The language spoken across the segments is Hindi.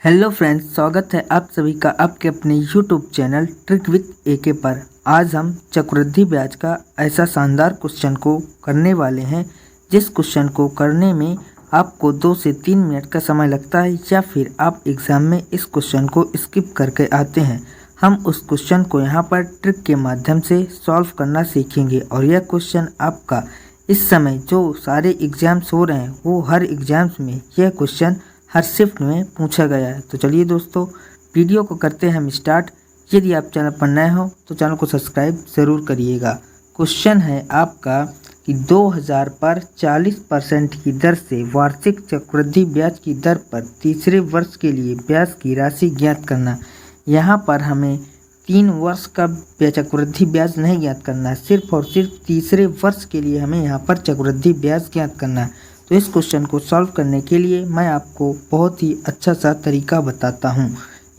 हेलो फ्रेंड्स, स्वागत है आप सभी का आपके अपने यूट्यूब चैनल ट्रिक विथ एके पर। आज हम चक्रवृद्धि ब्याज का ऐसा शानदार क्वेश्चन को करने वाले हैं जिस क्वेश्चन को करने में आपको 2 से 3 मिनट का समय लगता है, या फिर आप एग्ज़ाम में इस क्वेश्चन को स्किप करके आते हैं। हम उस क्वेश्चन को यहाँ पर ट्रिक के माध्यम से सॉल्व करना सीखेंगे और यह क्वेश्चन आपका इस समय जो सारे एग्ज़ाम्स हो रहे हैं वो हर एग्ज़ाम्स में यह क्वेश्चन हर शिफ्ट में पूछा गया है। तो चलिए दोस्तों, वीडियो को करते हैं हम स्टार्ट। यदि आप चैनल पर नए हो तो चैनल को सब्सक्राइब ज़रूर करिएगा। क्वेश्चन है आपका कि 2000 पर 40% की दर से वार्षिक चक्रवृद्धि ब्याज की दर पर तीसरे वर्ष के लिए ब्याज की राशि ज्ञात करना। यहाँ पर हमें 3 वर्ष का चक्रवृद्धि ब्याज नहीं ज्ञात करना है, सिर्फ और सिर्फ तीसरे वर्ष के लिए हमें यहाँ पर चक्रवृद्धि ब्याज ज्ञात करना है। तो इस क्वेश्चन को सॉल्व करने के लिए मैं आपको बहुत ही अच्छा सा तरीका बताता हूँ।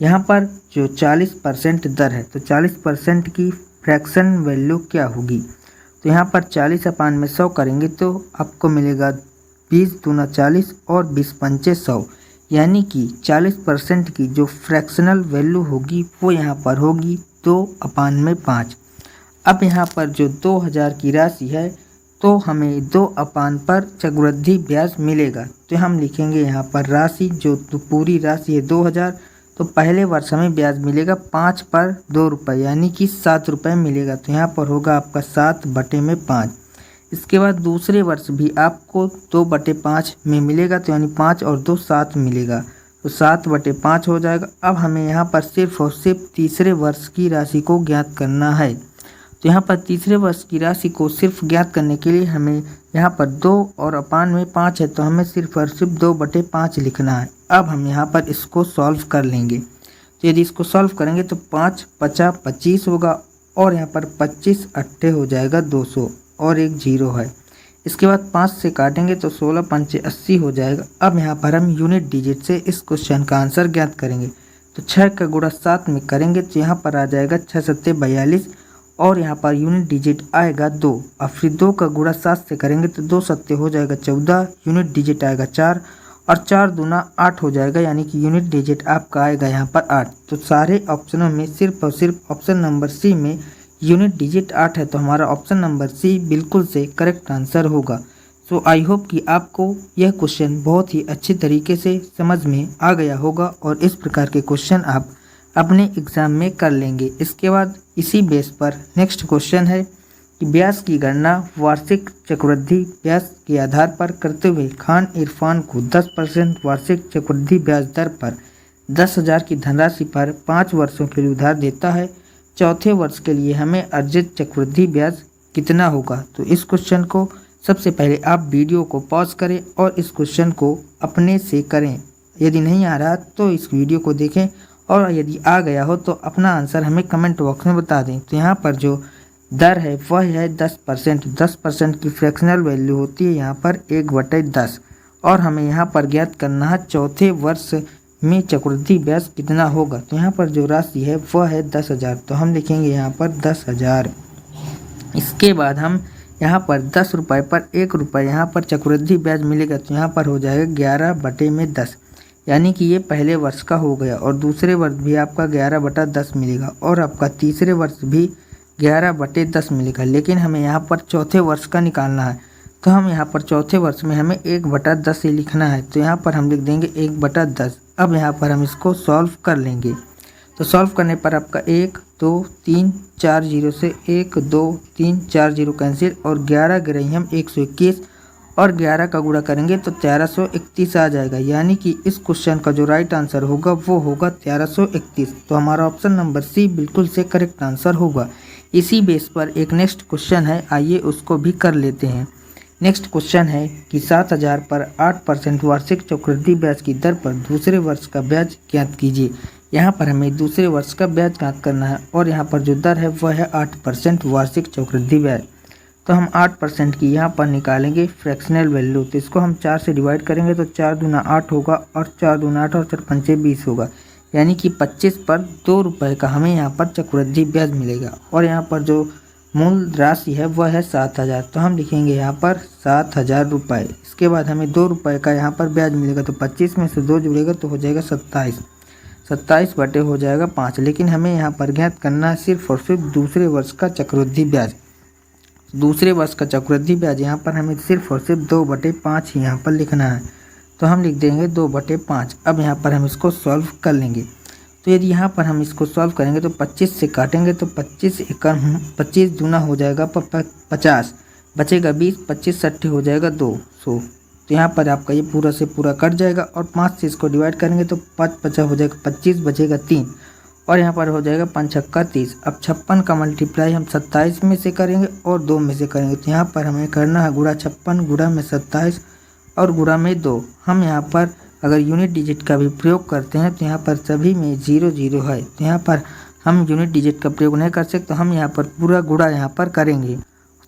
यहाँ पर जो 40% दर है तो 40% की फ्रैक्शन वैल्यू क्या होगी। तो यहाँ पर 40/100 करेंगे तो आपको मिलेगा 20 दूना 40 और 20 पंचे 100, यानी कि 40% की जो फ्रैक्शनल वैल्यू होगी वो यहाँ पर होगी 2/5। अब यहाँ पर जो 2000 की राशि है तो हमें 2/5 पर चक्रवृद्धि ब्याज मिलेगा। तो हम लिखेंगे यहाँ पर राशि, जो पूरी राशि है 2000, तो पहले वर्ष हमें ब्याज मिलेगा 5 पर 2 रुपये, यानी कि 7 रुपये मिलेगा। तो यहाँ पर होगा आपका 7/5। इसके बाद दूसरे वर्ष भी आपको 2/5 में मिलेगा, तो यानी 5 और 2 7 मिलेगा, तो 7/5 हो जाएगा। अब हमें यहाँ पर सिर्फ और सिर्फ तीसरे वर्ष की राशि को ज्ञात करना है। तो यहाँ पर तीसरे वर्ष की राशि को सिर्फ ज्ञात करने के लिए हमें यहाँ पर 2 और अपान में 5 है, तो हमें सिर्फ और सिर्फ 2/5 लिखना है। अब हम यहाँ पर इसको सॉल्व कर लेंगे। तो यदि इसको सॉल्व करेंगे तो 5 × 25 होगा, और यहाँ पर 25 अट्ठे हो जाएगा 200 और एक 0 है। इसके बाद 5 से काटेंगे तो 16 पंचे 80 हो जाएगा। अब यहाँ पर हम यूनिट डिजिट से इस क्वेश्चन का आंसर ज्ञात करेंगे। तो 6 का गुणा 7 में करेंगे तो यहाँ पर आ जाएगा 6 × 7 = 42, और यहाँ पर यूनिट डिजिट आएगा 2। अब फिर 2 का गुणा 7 से करेंगे तो 2 7 हो जाएगा 14, यूनिट डिजिट आएगा 4, और 4 दूना 8 हो जाएगा, यानी कि यूनिट डिजिट आपका आएगा यहाँ पर 8। तो सारे ऑप्शनों में सिर्फ और सिर्फ ऑप्शन नंबर सी में यूनिट डिजिट 8 है, तो हमारा ऑप्शन नंबर सी बिल्कुल से करेक्ट आंसर होगा। सो आई होप कि आपको यह क्वेश्चन बहुत ही अच्छे तरीके से समझ में आ गया होगा, और इस प्रकार के क्वेश्चन आप अपने एग्ज़ाम में कर लेंगे। इसके बाद इसी बेस पर नेक्स्ट क्वेश्चन है कि ब्याज की गणना वार्षिक चक्रवृद्धि ब्याज के आधार पर करते हुए खान इरफान को 10% वार्षिक चक्रवृद्धि ब्याज दर पर 10,000 की धनराशि पर 5 वर्षों के लिए उधार देता है। चौथे वर्ष के लिए हमें अर्जित चक्रवृद्धि ब्याज कितना होगा। तो इस क्वेश्चन को सबसे पहले आप वीडियो को पॉज करें और इस क्वेश्चन को अपने से करें। यदि नहीं आ रहा तो इस वीडियो को देखें, और यदि आ गया हो तो अपना आंसर हमें कमेंट बॉक्स में बता दें। तो यहाँ पर जो दर है वह है 10%। 10% की फ्रैक्शनल वैल्यू होती है यहाँ पर 1/10, और हमें यहाँ पर ज्ञात करना है चौथे वर्ष में चक्रवृद्धि ब्याज कितना होगा। तो यहाँ पर जो राशि है वह है 10,000, तो हम लिखेंगे यहाँ पर 10,000। इसके बाद हम यहाँ पर 10 रुपये पर 1 रुपये यहाँ पर चक्रवृद्धि ब्याज मिलेगा, तो यहाँ पर हो जाएगा 11/10, यानी कि ये पहले वर्ष का हो गया, और दूसरे वर्ष भी आपका 11/10 मिलेगा, और आपका तीसरे वर्ष भी 11/10 मिलेगा। लेकिन हमें यहाँ पर चौथे वर्ष का निकालना है, तो हम यहाँ पर चौथे वर्ष में हमें 1/10 ही लिखना है, तो यहाँ पर हम लिख देंगे 1/10। अब यहाँ पर हम इसको सॉल्व कर लेंगे। तो सॉल्व करने पर आपका 1 2 3 4 0 से 1 2 3 4 0 कैंसिल, और 11 गिराई हम 121, और 11 का गुणा करेंगे तो 1331 आ जाएगा, यानी कि इस क्वेश्चन का जो राइट आंसर होगा वो होगा 1331। तो हमारा ऑप्शन नंबर सी बिल्कुल से करेक्ट आंसर होगा। इसी बेस पर एक नेक्स्ट क्वेश्चन है, आइए उसको भी कर लेते हैं। नेक्स्ट क्वेश्चन है कि 7,000 पर 8% वार्षिक चक्रवृद्धि ब्याज की दर पर दूसरे वर्ष का ब्याज ज्ञात कीजिए। यहाँ पर हमें दूसरे वर्ष का ब्याज ज्ञात करना है, और यहाँ पर जो दर है वह है 8% वार्षिक चक्रवृद्धि ब्याज। तो हम 8% की यहाँ पर निकालेंगे फ्रैक्शनल वैल्यू। तो इसको हम 4 से डिवाइड करेंगे तो 4 दूना 8 होगा, और 4 दूना 8 और 4 पंचे 20 होगा, यानी कि 25 पर 2 रुपये का हमें यहाँ पर चक्रवृद्धि ब्याज मिलेगा। और यहाँ पर जो मूल राशि है वह है 7,000, तो हम लिखेंगे यहाँ पर 7,000 रुपये। इसके बाद हमें 2 रुपये का यहाँ पर ब्याज मिलेगा, तो 25 में से 2 जुड़ेगा तो हो जाएगा 27। 27 बटे हो जाएगा 5। लेकिन हमें यहाँ पर ज्ञात करना है सिर्फ और सिर्फ दूसरे वर्ष का चक्रवृद्धि ब्याज। दूसरे वर्ष का चक्रवृद्धि ब्याज यहाँ पर हमें सिर्फ और सिर्फ 2/5 ही यहाँ पर लिखना है। तो हम लिख देंगे 2/5। अब यहाँ पर हम इसको सॉल्व कर लेंगे। तो यदि यहाँ पर हम इसको सॉल्व करेंगे तो 25 से काटेंगे तो 25 दूना हो जाएगा 50, बचेगा 20, 25 सट्ठे हो जाएगा 200। तो यहाँ पर आपका ये पूरा से पूरा कट जाएगा और 5 से इसको डिवाइड करेंगे तो 5 50 हो जाएगा 25, बचेगा 3 और यहाँ पर हो जाएगा 5 छक्का 30। अब 56 का मल्टीप्लाई हम 27 में से करेंगे और 2 में से करेंगे। तो यहाँ पर हमें करना है गुणा 56 गुणा में 27 और गुणा में 2। हम यहाँ पर अगर यूनिट डिजिट का भी प्रयोग करते हैं तो यहाँ पर सभी में 0 0 है। तो यहाँ पर हम यूनिट डिजिट का प्रयोग नहीं कर सकते, तो हम यहाँ पर पूरा गुणा यहाँ पर करेंगे।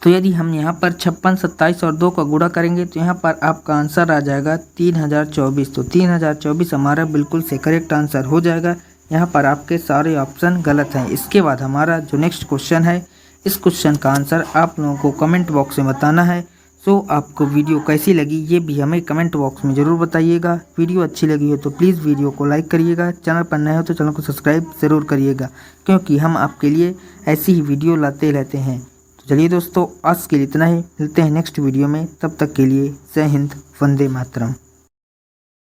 तो यदि हम यहाँ पर 56, 27 और 2 का गुणा करेंगे तो यहाँ पर आपका आंसर आ जाएगा 3024। तो 3024 हमारा बिल्कुल से करेक्ट आंसर हो जाएगा। यहाँ पर आपके सारे ऑप्शन गलत हैं। इसके बाद हमारा जो नेक्स्ट क्वेश्चन है, इस क्वेश्चन का आंसर आप लोगों को कमेंट बॉक्स में बताना है। सो आपको वीडियो कैसी लगी ये भी हमें कमेंट बॉक्स में ज़रूर बताइएगा। वीडियो अच्छी लगी हो तो प्लीज़ वीडियो को लाइक करिएगा। चैनल पर नए हो तो चैनल को सब्सक्राइब ज़रूर करिएगा, क्योंकि हम आपके लिए ऐसी ही वीडियो लाते रहते हैं। तो चलिए दोस्तों, आज के लिए इतना ही। मिलते हैं नेक्स्ट वीडियो में, तब तक के लिए जय हिंद, वंदे मातरम।